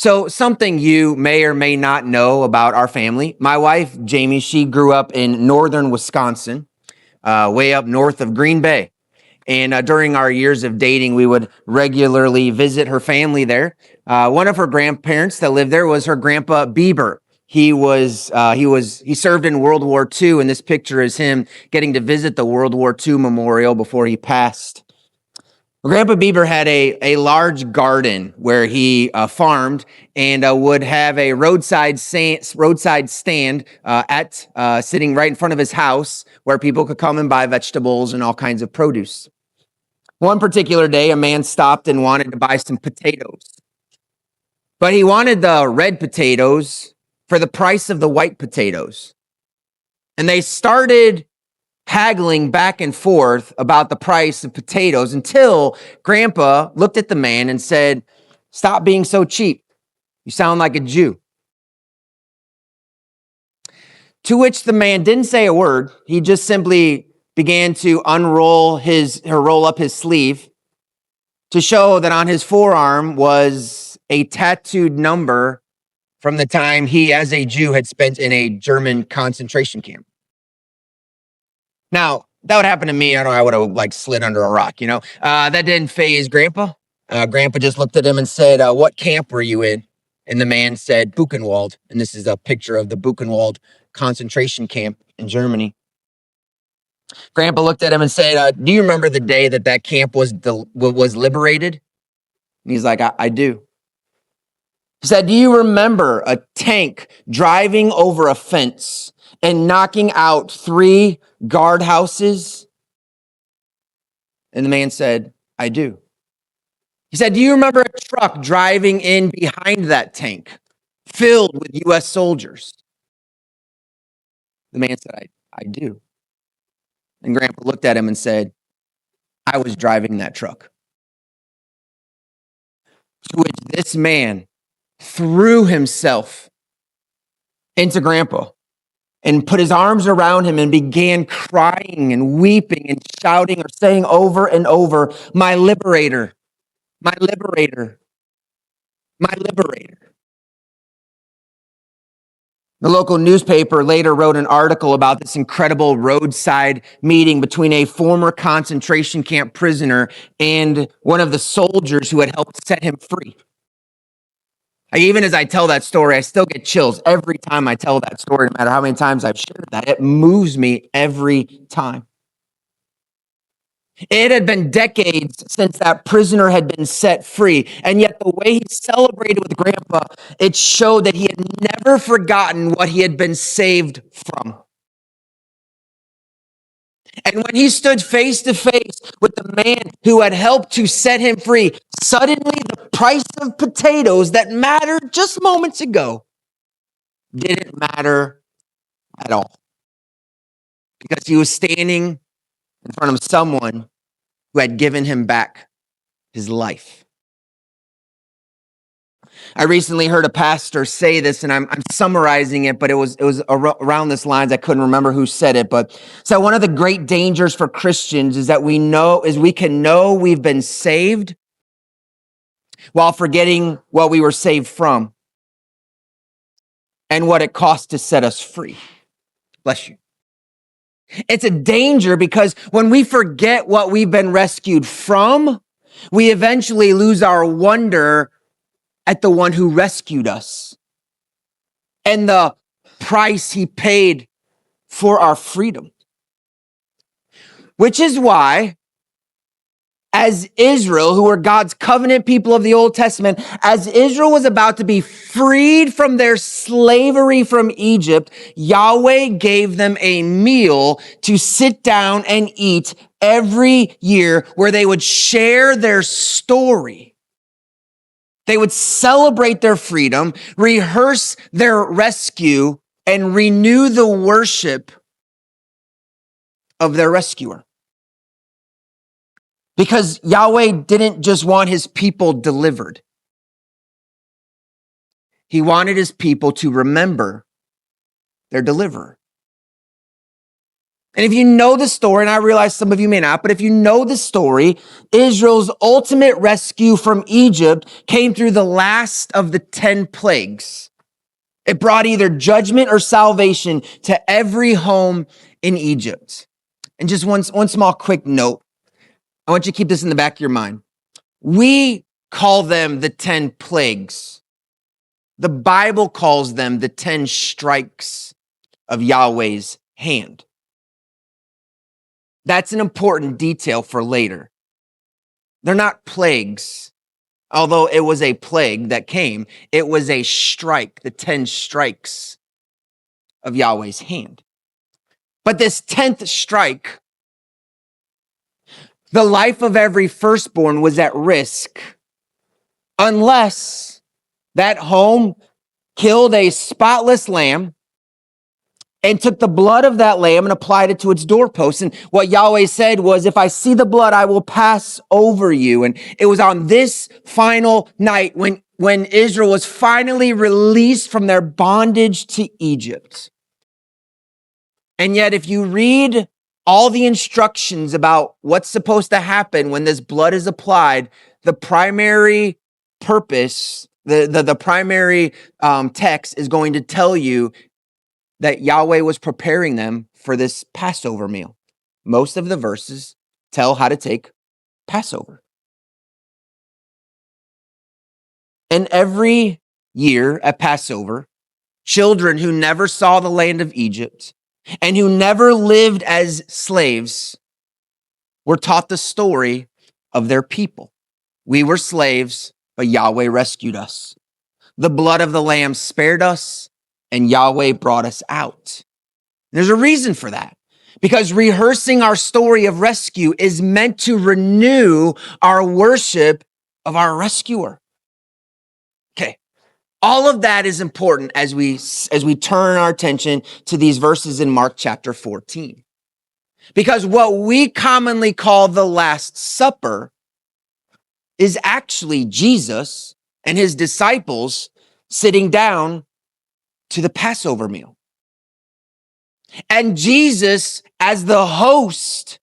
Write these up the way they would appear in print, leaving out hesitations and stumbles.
So something you may or may not know about our family. My wife, Jamie, she grew up in northern Wisconsin, way up north of Green Bay. And during our years of dating, we would regularly visit her family there. One of her grandparents that lived there was her grandpa Bieber. He served in World War II, and this picture is him getting to visit the World War II memorial before he passed. Grandpa Bieber had a large garden where he farmed and would have a roadside stand sitting right in front of his house where people could come and buy vegetables and all kinds of produce. One particular day, a man stopped and wanted to buy some potatoes, but he wanted the red potatoes for the price of the white potatoes. And they started haggling back and forth about the price of potatoes until Grandpa looked at the man and said, "Stop being so cheap. You sound like a Jew." To which the man didn't say a word. He just simply began to roll up his sleeve to show that on his forearm was a tattooed number from the time he, as a Jew, had spent in a German concentration camp. Now, that would happen to me. I don't know, I would have slid under a rock, That didn't faze Grandpa. Grandpa just looked at him and said, "What camp were you in?" And the man said, "Buchenwald." And this is a picture of the Buchenwald concentration camp in Germany. Grandpa looked at him and said, "Do you remember the day that camp was liberated?" And he's like, I do. He said, "Do you remember a tank driving over a fence and knocking out 3 guardhouses?" And the man said, "I do." He said, "Do you remember a truck driving in behind that tank filled with U.S. soldiers?" The man said, I do. And Grandpa looked at him and said, "I was driving that truck." To which this man threw himself into Grandpa and put his arms around him and began crying and weeping and shouting or saying over and over, "My liberator, my liberator, my liberator." The local newspaper later wrote an article about this incredible roadside meeting between a former concentration camp prisoner and one of the soldiers who had helped set him free. Even as I tell that story, I still get chills every time I tell that story, no matter how many times I've shared that. It moves me every time. It had been decades since that prisoner had been set free, and yet the way he celebrated with Grandpa, it showed that he had never forgotten what he had been saved from. And when he stood face to face with the man who had helped to set him free, suddenly the price of potatoes that mattered just moments ago didn't matter at all. Because he was standing in front of someone who had given him back his life. I recently heard a pastor say this, and I'm summarizing it, but it was around this lines. I couldn't remember who said it, but so one of the great dangers for Christians is that we can know we've been saved while forgetting what we were saved from and what it cost to set us free. Bless you. It's a danger because when we forget what we've been rescued from, we eventually lose our wonder at the one who rescued us and the price he paid for our freedom. Which is why, as Israel, who were God's covenant people of the Old Testament, as Israel was about to be freed from their slavery from Egypt, Yahweh gave them a meal to sit down and eat every year where they would share their story. They would celebrate their freedom, rehearse their rescue, and renew the worship of their rescuer. Because Yahweh didn't just want his people delivered. He wanted his people to remember their deliverer. And if you know the story, and I realize some of you may not, but if you know the story, Israel's ultimate rescue from Egypt came through the last of the 10 plagues. It brought either judgment or salvation to every home in Egypt. And just one small quick note. I want you to keep this in the back of your mind. We call them the 10 plagues. The Bible calls them the 10 strikes of Yahweh's hand. That's an important detail for later. They're not plagues. Although it was a plague that came, it was a strike, the 10 strikes of Yahweh's hand. But this 10th strike, the life of every firstborn was at risk unless that home killed a spotless lamb and took the blood of that lamb and applied it to its doorpost. And what Yahweh said was, if I see the blood, I will pass over you. And it was on this final night when Israel was finally released from their bondage to Egypt. And yet, if you read all the instructions about what's supposed to happen when this blood is applied, the primary purpose, the primary text is going to tell you that Yahweh was preparing them for this Passover meal. Most of the verses tell how to take Passover. And every year at Passover, children who never saw the land of Egypt and who never lived as slaves were taught the story of their people. We were slaves, but Yahweh rescued us. The blood of the lamb spared us, and Yahweh brought us out. There's a reason for that, because rehearsing our story of rescue is meant to renew our worship of our rescuer. Okay, all of that is important as we turn our attention to these verses in Mark chapter 14. Because what we commonly call the Last Supper is actually Jesus and his disciples sitting down to the Passover meal. And Jesus, as the host,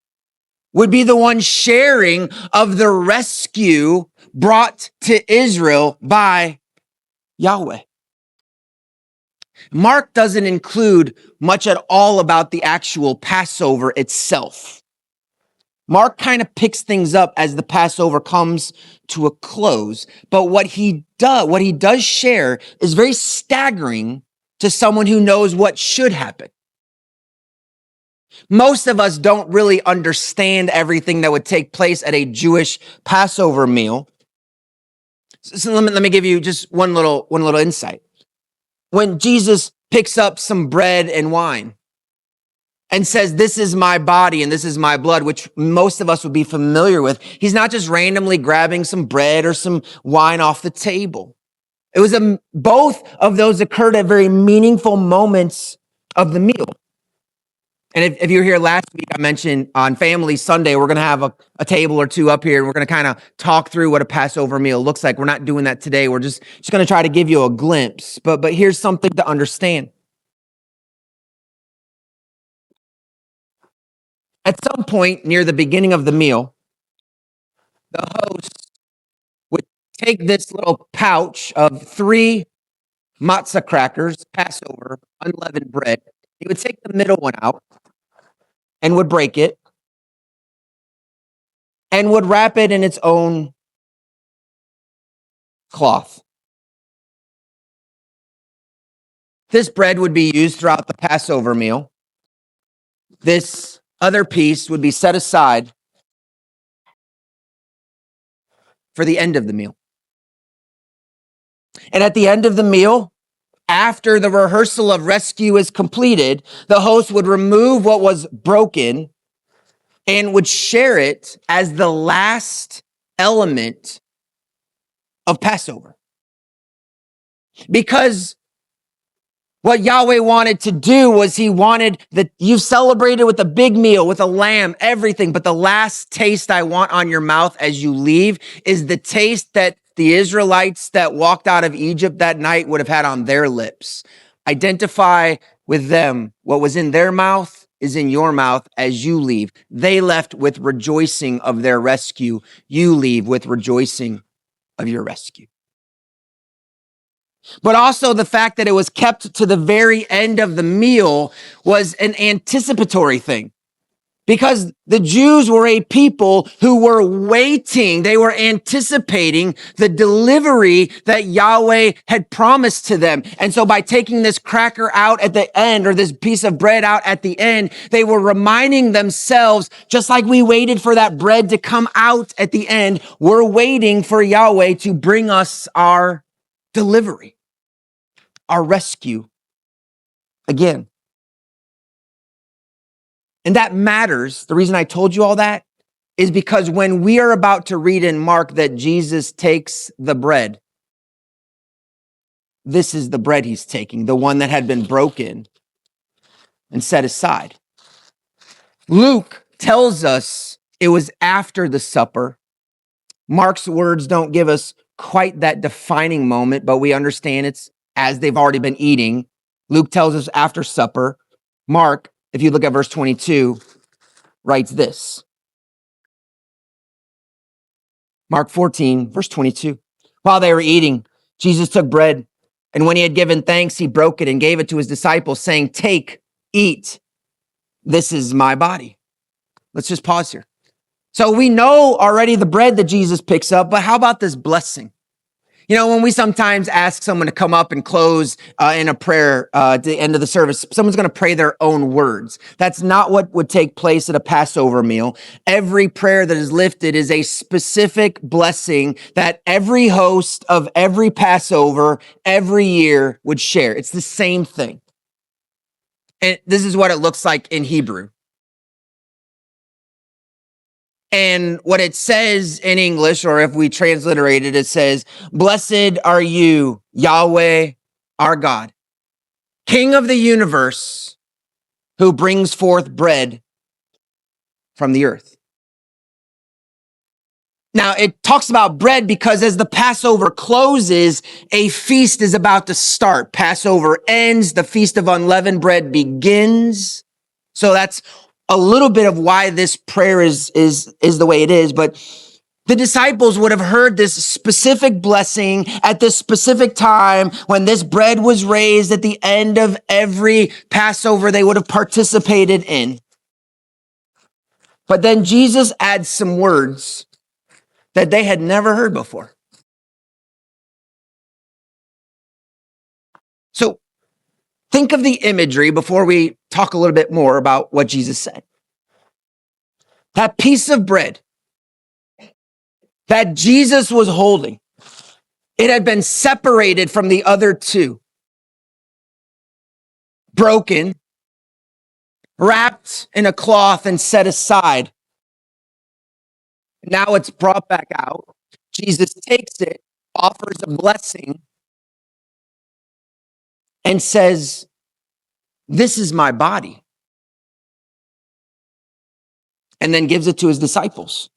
would be the one sharing of the rescue brought to Israel by Yahweh. Mark doesn't include much at all about the actual Passover itself. Mark kind of picks things up as the Passover comes to a close, but what he does share is very staggering to someone who knows what should happen. Most of us don't really understand everything that would take place at a Jewish Passover meal. So let me give you just one little insight. When Jesus picks up some bread and wine and says, "This is my body and this is my blood," which most of us would be familiar with, he's not just randomly grabbing some bread or some wine off the table. It was both of those occurred at very meaningful moments of the meal. And if you were here last week, I mentioned on Family Sunday, we're going to have a table or two up here, and we're going to kind of talk through what a Passover meal looks like. We're not doing that today. We're just going to try to give you a glimpse. But here's something to understand. At some point near the beginning of the meal, the host would take this little pouch of 3 matzah crackers, Passover, unleavened bread. He would take the middle one out and would break it and would wrap it in its own cloth. This bread would be used throughout the Passover meal. This other piece would be set aside for the end of the meal. And at the end of the meal, after the rehearsal of rescue is completed, the host would remove what was broken and would share it as the last element of Passover. Because what Yahweh wanted to do was he wanted that you've celebrated with a big meal, with a lamb, everything, but the last taste I want on your mouth as you leave is the taste that the Israelites that walked out of Egypt that night would have had on their lips. Identify with them what was in their mouth is in your mouth as you leave. They left with rejoicing of their rescue. You leave with rejoicing of your rescue. But also the fact that it was kept to the very end of the meal was an anticipatory thing. Because the Jews were a people who were waiting. They were anticipating the delivery that Yahweh had promised to them. And so by taking this cracker out at the end, or this piece of bread out at the end, they were reminding themselves, just like we waited for that bread to come out at the end, we're waiting for Yahweh to bring us our delivery, our rescue again. And that matters. The reason I told you all that is because when we are about to read in Mark that Jesus takes the bread, this is the bread he's taking, the one that had been broken and set aside. Luke tells us it was after the supper. Mark's words don't give us quite that defining moment, but we understand it's as they've already been eating. Luke tells us after supper. Mark, if you look at verse 22, writes this. Mark 14, verse 22. While they were eating, Jesus took bread, and when he had given thanks, he broke it and gave it to his disciples, saying, "Take, eat. This is my body." Let's just pause here. So we know already the bread that Jesus picks up, but how about this blessing? You know, when we sometimes ask someone to come up and close in a prayer at the end of the service, someone's going to pray their own words. That's not what would take place at a Passover meal. Every prayer that is lifted is a specific blessing that every host of every Passover every year would share. It's the same thing. And this is what it looks like in Hebrew. And what it says in English, or if we transliterate it, it says, "Blessed are you, Yahweh, our God, King of the universe, who brings forth bread from the earth." Now, it talks about bread because as the Passover closes, a feast is about to start. Passover ends, the Feast of Unleavened Bread begins. So that's a little bit of why this prayer is the way it is. But the disciples would have heard this specific blessing at this specific time when this bread was raised at the end of every Passover they would have participated in. But then Jesus adds some words that they had never heard before. So think of the imagery before we talk a little bit more about what Jesus said. That piece of bread that Jesus was holding, it had been separated from the other two, broken, wrapped in a cloth and set aside. Now it's brought back out. Jesus takes it, offers a blessing, and says, "This is my body." And then gives it to his disciples.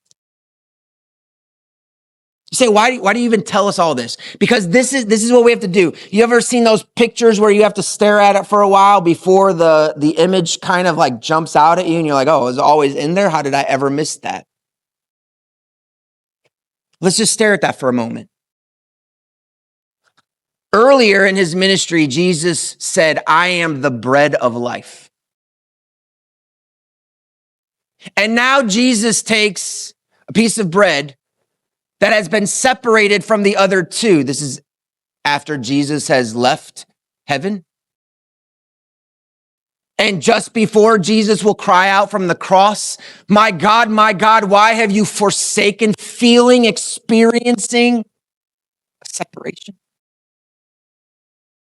You say, why do you even tell us all this? Because this is what we have to do. You ever seen those pictures where you have to stare at it for a while before the image kind of like jumps out at you and you're like, oh, it was always in there? How did I ever miss that? Let's just stare at that for a moment. Earlier in his ministry, Jesus said, "I am the bread of life." And now Jesus takes a piece of bread that has been separated from the other two. This is after Jesus has left heaven. And just before Jesus will cry out from the cross, my God, why have you forsaken?" Experiencing a separation.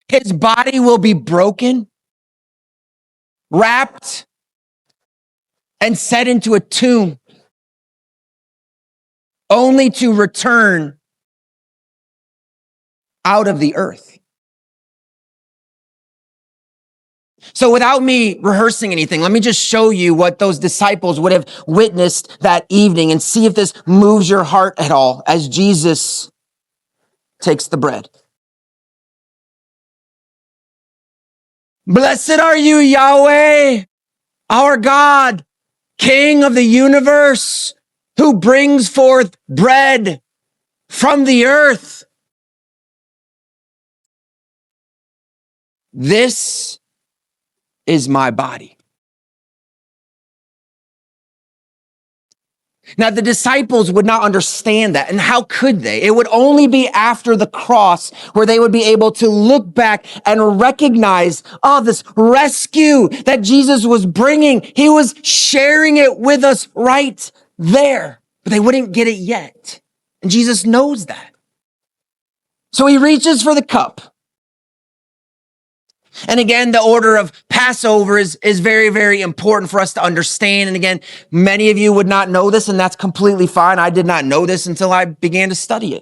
His body will be broken, wrapped, and set into a tomb, only to return out of the earth. So without me rehearsing anything, let me just show you what those disciples would have witnessed that evening and see if this moves your heart at all as Jesus takes the bread. "Blessed are you, Yahweh, Our God, King of the universe, who brings forth bread from the earth. This is my body. Now, the disciples would not understand that. And how could they? It would only be after the cross where they would be able to look back and recognize, oh, this rescue that Jesus was bringing. He was sharing it with us right there. But they wouldn't get it yet. And Jesus knows that. So he reaches for the cup. And again, the order of Passover is very, very important for us to understand. And again, many of you would not know this, and that's completely fine. I did not know this until I began to study it.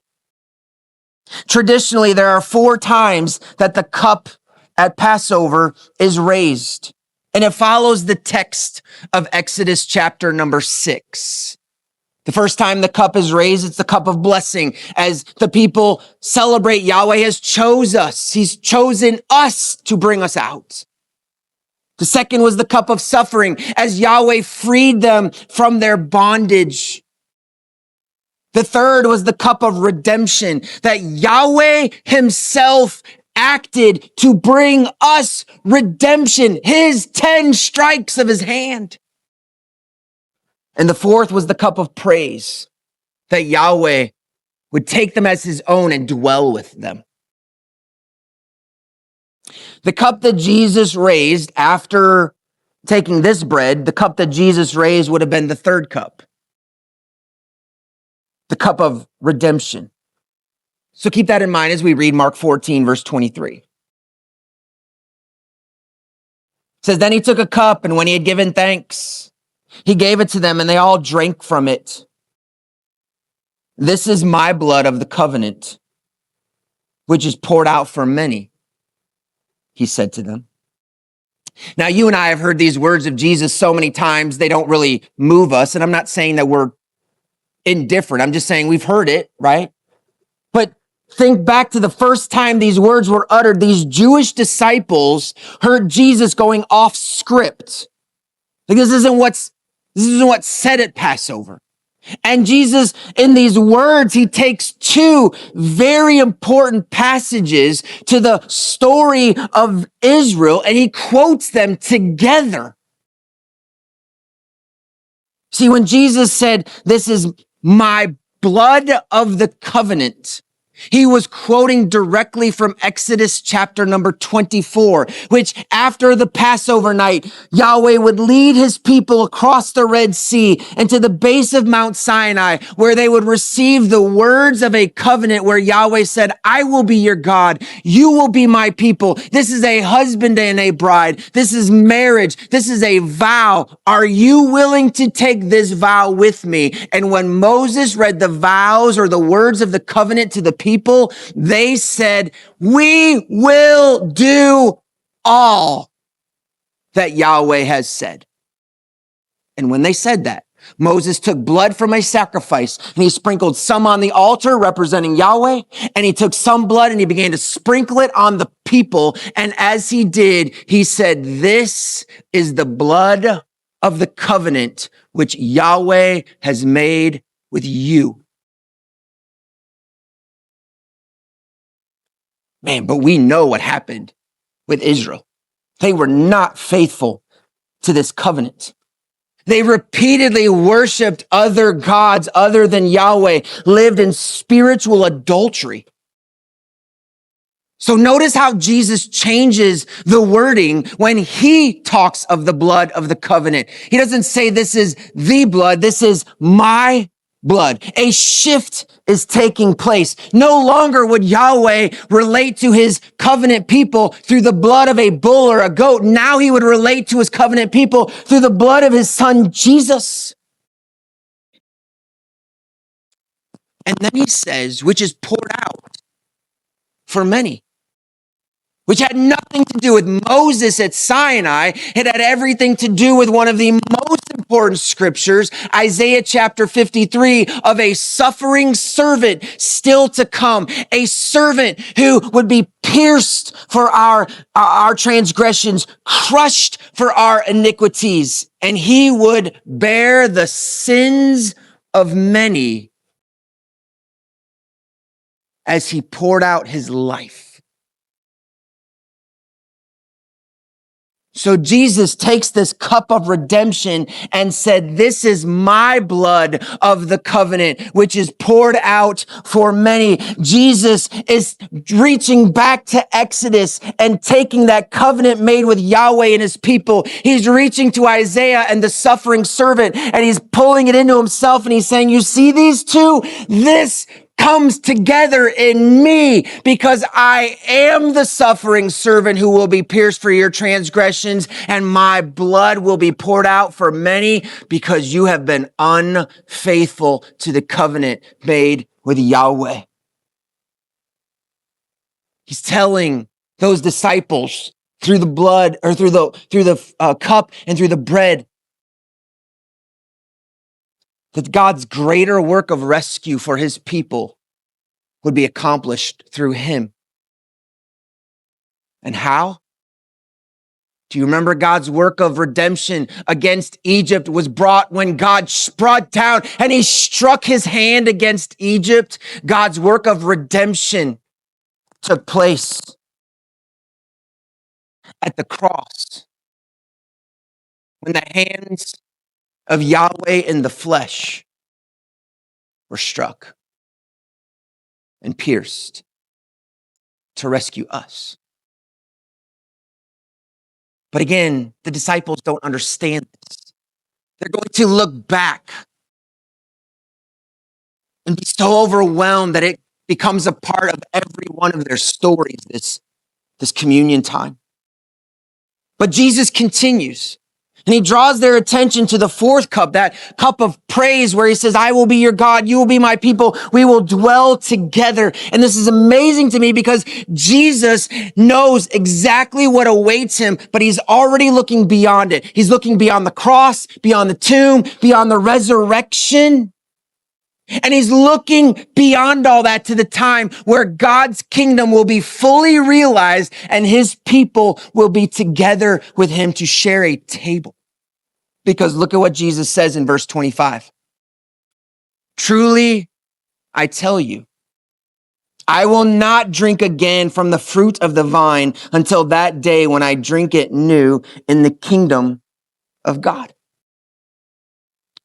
Traditionally, there are 4 times that the cup at Passover is raised, and it follows the text of Exodus chapter number 6. The first time the cup is raised, it's the cup of blessing as the people celebrate Yahweh has chose us. He's chosen us to bring us out. The second was the cup of suffering as Yahweh freed them from their bondage. The third was the cup of redemption that Yahweh himself acted to bring us redemption, his 10 strikes of his hand. And the fourth was the cup of praise, that Yahweh would take them as his own and dwell with them. The cup that Jesus raised after taking this bread, the cup that Jesus raised would have been the third cup, the cup of redemption. So keep that in mind as we read Mark 14, verse 23. It says, then he took a cup, and when he had given thanks, he gave it to them, and they all drank from it. This is my blood of the covenant, which is poured out for many, he said to them. Now, you and I have heard these words of Jesus so many times, they don't really move us. And I'm not saying that we're indifferent. I'm just saying we've heard it, right? But think back to the first time these words were uttered. These Jewish disciples heard Jesus going off script. Like this isn't what's said at Passover. And Jesus, in these words, he takes 2 very important passages to the story of Israel, and he quotes them together. See, when Jesus said, this is my blood of the covenant, he was quoting directly from Exodus chapter number 24, which after the Passover night, Yahweh would lead his people across the Red Sea and to the base of Mount Sinai, where they would receive the words of a covenant where Yahweh said, I will be your God. You will be my people. This is a husband and a bride. This is marriage. This is a vow. Are you willing to take this vow with me? And when Moses read the vows or the words of the covenant to the people, they said, we will do all that Yahweh has said. And when they said that, Moses took blood from a sacrifice and he sprinkled some on the altar representing Yahweh, and he took some blood and he began to sprinkle it on the people. And as he did, he said, this is the blood of the covenant which Yahweh has made with you. Man, but we know what happened with Israel. They were not faithful to this covenant. They repeatedly worshiped other gods other than Yahweh, lived in spiritual adultery. So notice how Jesus changes the wording when he talks of the blood of the covenant. He doesn't say this is the blood, this is my blood. A shift is taking place. No longer would Yahweh relate to his covenant people through the blood of a bull or a goat. Now he would relate to his covenant people through the blood of his son, Jesus. And then he says, which is poured out for many, which had nothing to do with Moses at Sinai. It had everything to do with one of the most important scriptures, Isaiah chapter 53, of a suffering servant still to come, a servant who would be pierced for our transgressions, crushed for our iniquities, and he would bear the sins of many as he poured out his life. So Jesus takes this cup of redemption and said, this is my blood of the covenant, which is poured out for many. Jesus is reaching back to Exodus and taking that covenant made with Yahweh and his people. He's reaching to Isaiah and the suffering servant, and he's pulling it into himself, and he's saying, you see these two? This comes together in me, because I am the suffering servant who will be pierced for your transgressions, and my blood will be poured out for many because you have been unfaithful to the covenant made with Yahweh. He's telling those disciples through the blood, or through the cup and through the bread, that God's greater work of rescue for his people would be accomplished through him. And how? Do you remember God's work of redemption against Egypt was brought when God brought down and he struck his hand against Egypt? God's work of redemption took place at the cross, when the hands of Yahweh in the flesh were struck and pierced to rescue us. But again, the disciples don't understand this. They're going to look back and be so overwhelmed that it becomes a part of every one of their stories, this communion time. But Jesus continues. And he draws their attention to the fourth cup, that cup of praise, where he says, I will be your God, you will be my people, we will dwell together. And this is amazing to me, because Jesus knows exactly what awaits him, but he's already looking beyond it. He's looking beyond the cross, beyond the tomb, beyond the resurrection. And he's looking beyond all that to the time where God's kingdom will be fully realized and his people will be together with him to share a table. Because look at what Jesus says in verse 25. Truly, I tell you, I will not drink again from the fruit of the vine until that day when I drink it new in the kingdom of God.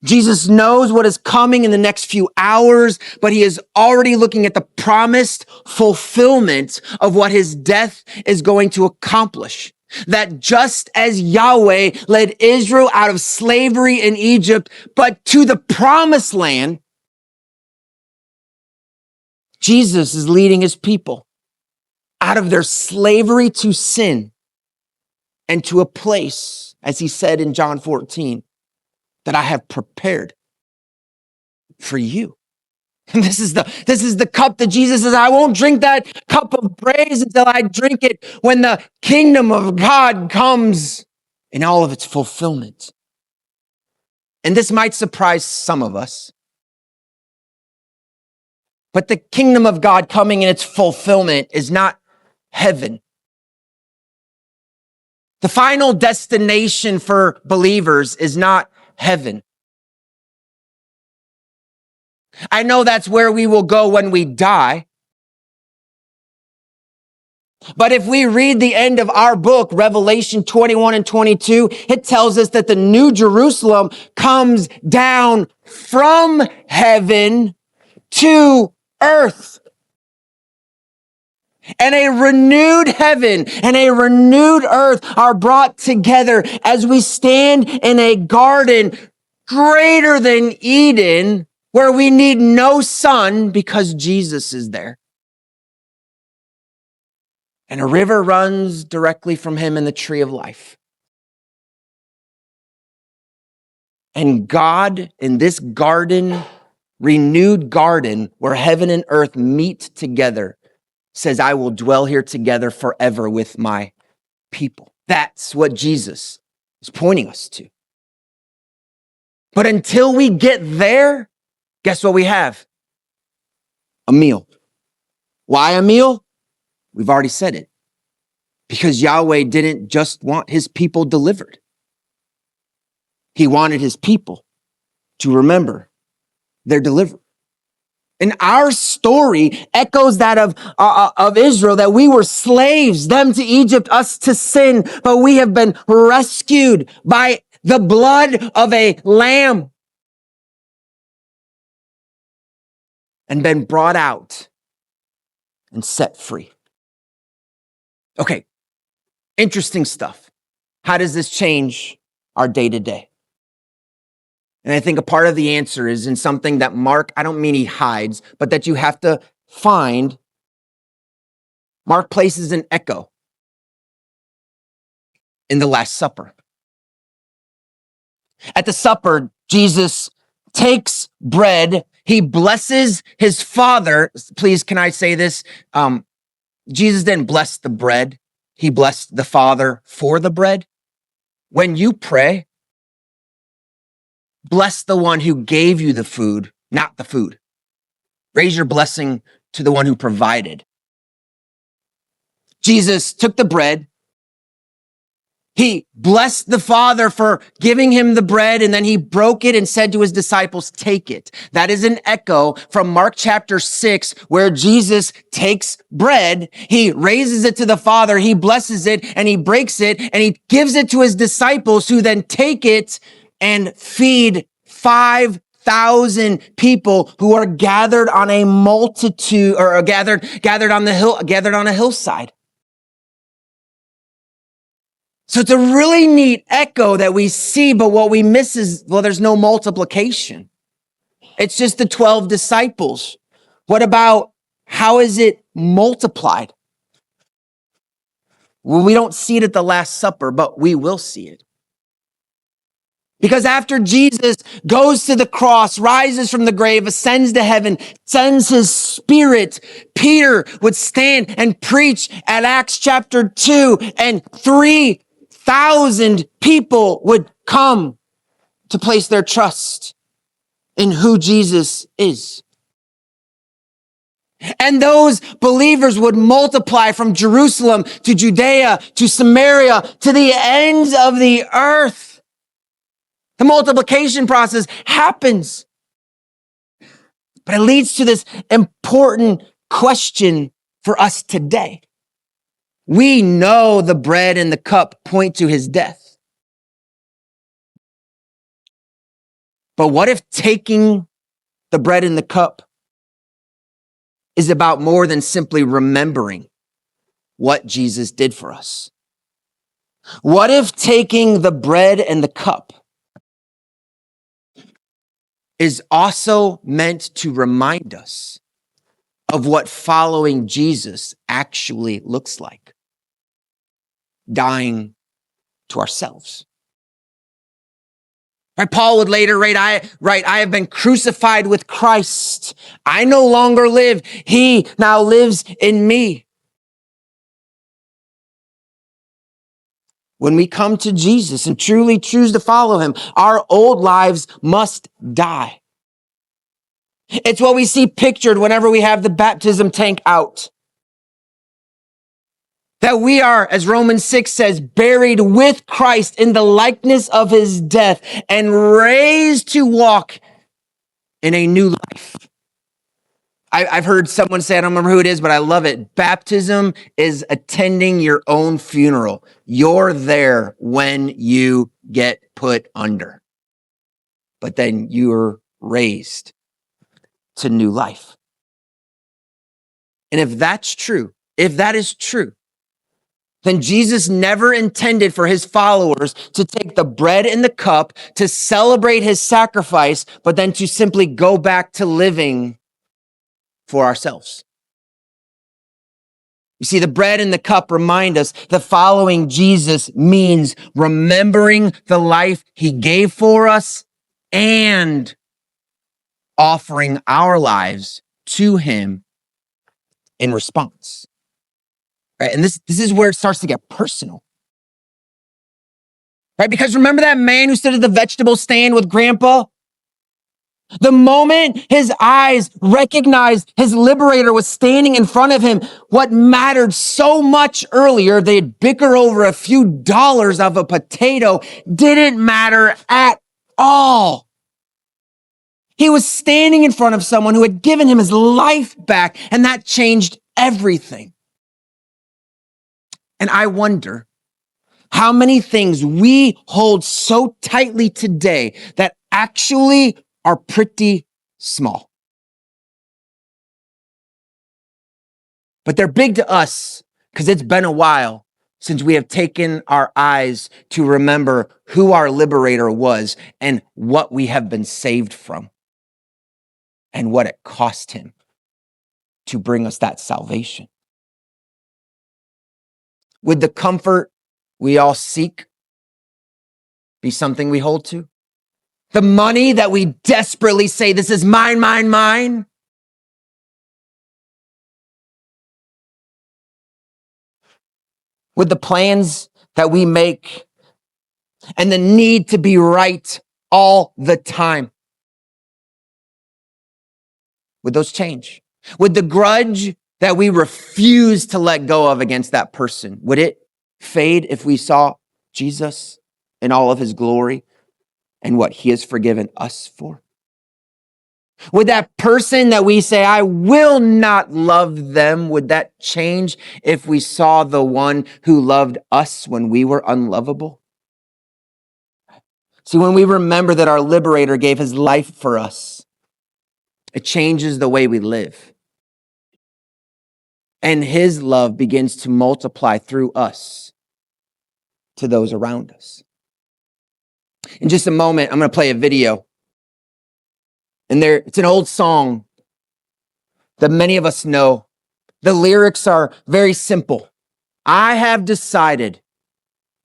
Jesus knows what is coming in the next few hours, but he is already looking at the promised fulfillment of what his death is going to accomplish. That just as Yahweh led Israel out of slavery in Egypt, but to the promised land, Jesus is leading his people out of their slavery to sin and to a place, as he said in John 14, that I have prepared for you. And this is the cup that Jesus says, I won't drink that cup of praise until I drink it when the kingdom of God comes in all of its fulfillment. And this might surprise some of us, but the kingdom of God coming in its fulfillment is not heaven. The final destination for believers is not heaven. I know that's where we will go when we die. But if we read the end of our book, Revelation 21 and 22, it tells us that the new Jerusalem comes down from heaven to earth. And a renewed heaven and a renewed earth are brought together as we stand in a garden greater than Eden, where we need no sun because Jesus is there. And a river runs directly from him in the tree of life. And God, in this garden, renewed garden where heaven and earth meet together, says, I will dwell here together forever with my people. That's what Jesus is pointing us to. But until we get there, guess what we have? A meal. Why a meal? We've already said it. Because Yahweh didn't just want his people delivered. He wanted his people to remember their deliverer. And our story echoes that of Israel, that we were slaves, them to Egypt, us to sin, but we have been rescued by the blood of a lamb and been brought out and set free. Okay, interesting stuff. How does this change our day to day? And I think a part of the answer is in something that Mark, I don't mean he hides, but that you have to find. Mark places an echo in the Last Supper. At the supper, Jesus takes bread. He blesses his Father. Please, can I say this? Jesus didn't bless the bread. He blessed the Father for the bread. When you pray, bless the one who gave you the food, not the food. Raise your blessing to the one who provided. Jesus took the bread. He blessed the Father for giving him the bread, and then he broke it and said to his disciples, take it. That is an echo from Mark chapter 6, where Jesus takes bread, he raises it to the Father, he blesses it, and he breaks it, and he gives it to his disciples, who then take it and feed 5,000 people who are gathered on a multitude, or gathered on a hillside. So it's a really neat echo that we see, but what we miss is, well, there's no multiplication. It's just the 12 disciples. What about how is it multiplied? Well, we don't see it at the Last Supper, but we will see it. Because after Jesus goes to the cross, rises from the grave, ascends to heaven, sends his Spirit, Peter would stand and preach at Acts chapter 2, and 3,000 people would come to place their trust in who Jesus is. And those believers would multiply from Jerusalem to Judea to Samaria to the ends of the earth. The multiplication process happens. But it leads to this important question for us today. We know the bread and the cup point to his death. But what if taking the bread and the cup is about more than simply remembering what Jesus did for us? What if taking the bread and the cup is also meant to remind us of what following Jesus actually looks like? Dying to ourselves. Right? Paul would later write, I have been crucified with Christ. I no longer live. He now lives in me. When we come to Jesus and truly choose to follow him, our old lives must die. It's what we see pictured whenever we have the baptism tank out. That we are, as Romans 6 says, buried with Christ in the likeness of his death and raised to walk in a new life. I've heard someone say, I don't remember who it is, but I love it. Baptism is attending your own funeral. You're there when you get put under, but then you're raised to new life. And if that's true, if that is true, then Jesus never intended for his followers to take the bread and the cup to celebrate his sacrifice, but then to simply go back to living for ourselves. You see, the bread and the cup remind us that following Jesus means remembering the life he gave for us and offering our lives to him in response. Right? And this is where it starts to get personal. right? Because remember that man who stood at the vegetable stand with grandpa? The moment his eyes recognized his liberator was standing in front of him, what mattered so much earlier, they'd bicker over a few dollars of a potato, didn't matter at all. He was standing in front of someone who had given him his life back, and that changed everything. And I wonder how many things we hold so tightly today that actually are pretty small. But they're big to us because it's been a while since we have taken our eyes to remember who our liberator was and what we have been saved from and what it cost him to bring us that salvation. Would the comfort we all seek be something we hold to? The money that we desperately say, this is mine, mine, mine. Would the plans that we make and the need to be right all the time, would those change? Would the grudge that we refuse to let go of against that person, would it fade if we saw Jesus in all of his glory and what he has forgiven us for? Would that person that we say, I will not love them, would that change if we saw the one who loved us when we were unlovable? See, when we remember that our liberator gave his life for us, it changes the way we live. And his love begins to multiply through us to those around us. In just a moment, I'm going to play a video. And it's an old song that many of us know. The lyrics are very simple. I have decided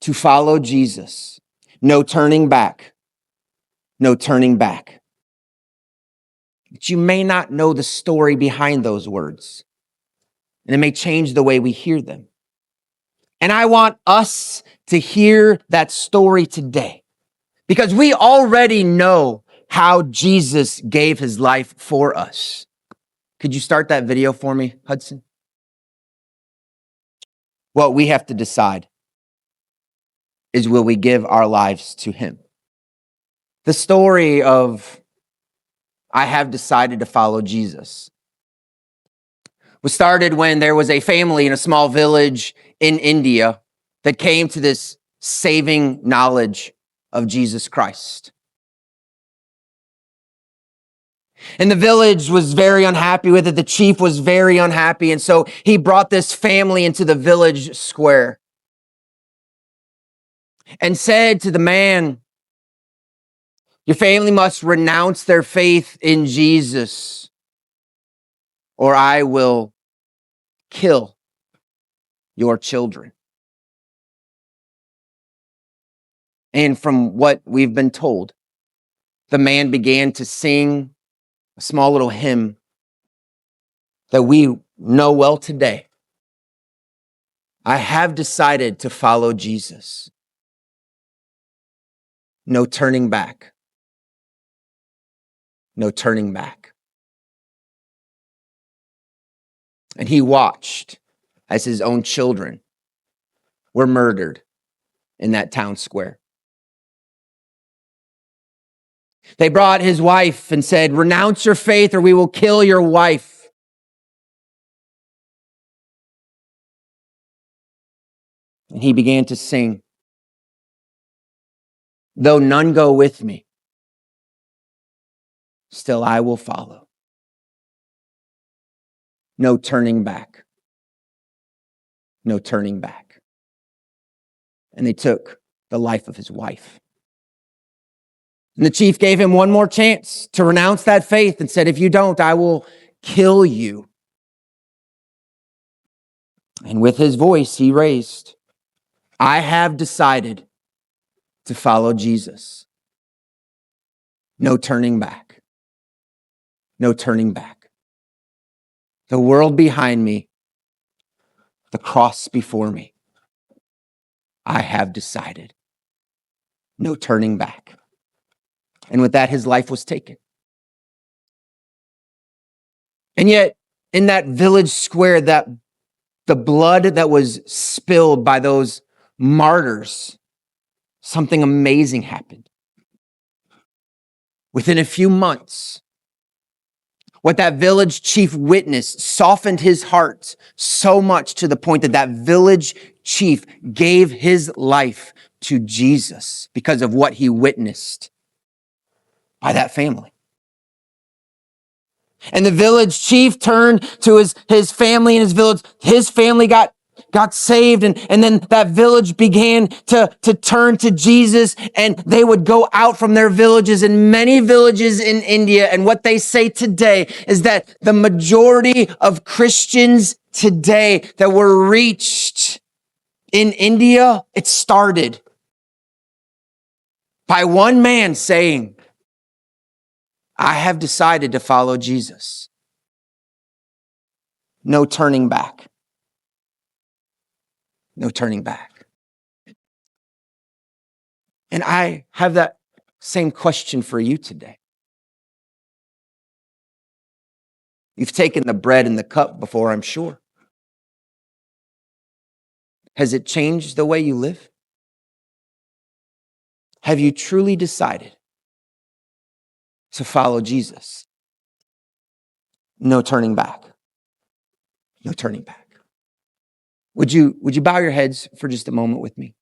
to follow Jesus. No turning back. No turning back. But you may not know the story behind those words. And it may change the way we hear them. And I want us to hear that story today because we already know how Jesus gave his life for us. Could you start that video for me, Hudson? What we have to decide is, will we give our lives to him? The story of I have decided to follow Jesus was started when there was a family in a small village in India that came to this saving knowledge of Jesus Christ. And the village was very unhappy with it. The chief was very unhappy. And so he brought this family into the village square and said to the man, your family must renounce their faith in Jesus, or I will kill your children. And from what we've been told, the man began to sing a small little hymn that we know well today. I have decided to follow Jesus. No turning back. No turning back. And he watched as his own children were murdered in that town square. They brought his wife and said, renounce your faith or we will kill your wife. And he began to sing, though none go with me, still I will follow. No turning back. No turning back. And they took the life of his wife. And the chief gave him one more chance to renounce that faith and said, if you don't, I will kill you. And with his voice, he raised, I have decided to follow Jesus. No turning back. No turning back. The world behind me, the cross before me. I have decided No turning back. And with that, his life was taken. And yet, in that village square, that the blood that was spilled by those martyrs, something amazing happened. Within a few months, what that village chief witnessed softened his heart so much to the point that that village chief gave his life to Jesus because of what he witnessed by that family. And the village chief turned to his family and his village. His family got saved. And then that village began to turn to Jesus, and they would go out from their villages in many villages in India. And what they say today is that the majority of Christians today that were reached in India, it started by one man saying, I have decided to follow Jesus. No turning back. No turning back. And I have that same question for you today. You've taken the bread and the cup before, I'm sure. Has it changed the way you live? Have you truly decided to follow Jesus? No turning back. No turning back. Would you bow your heads for just a moment with me?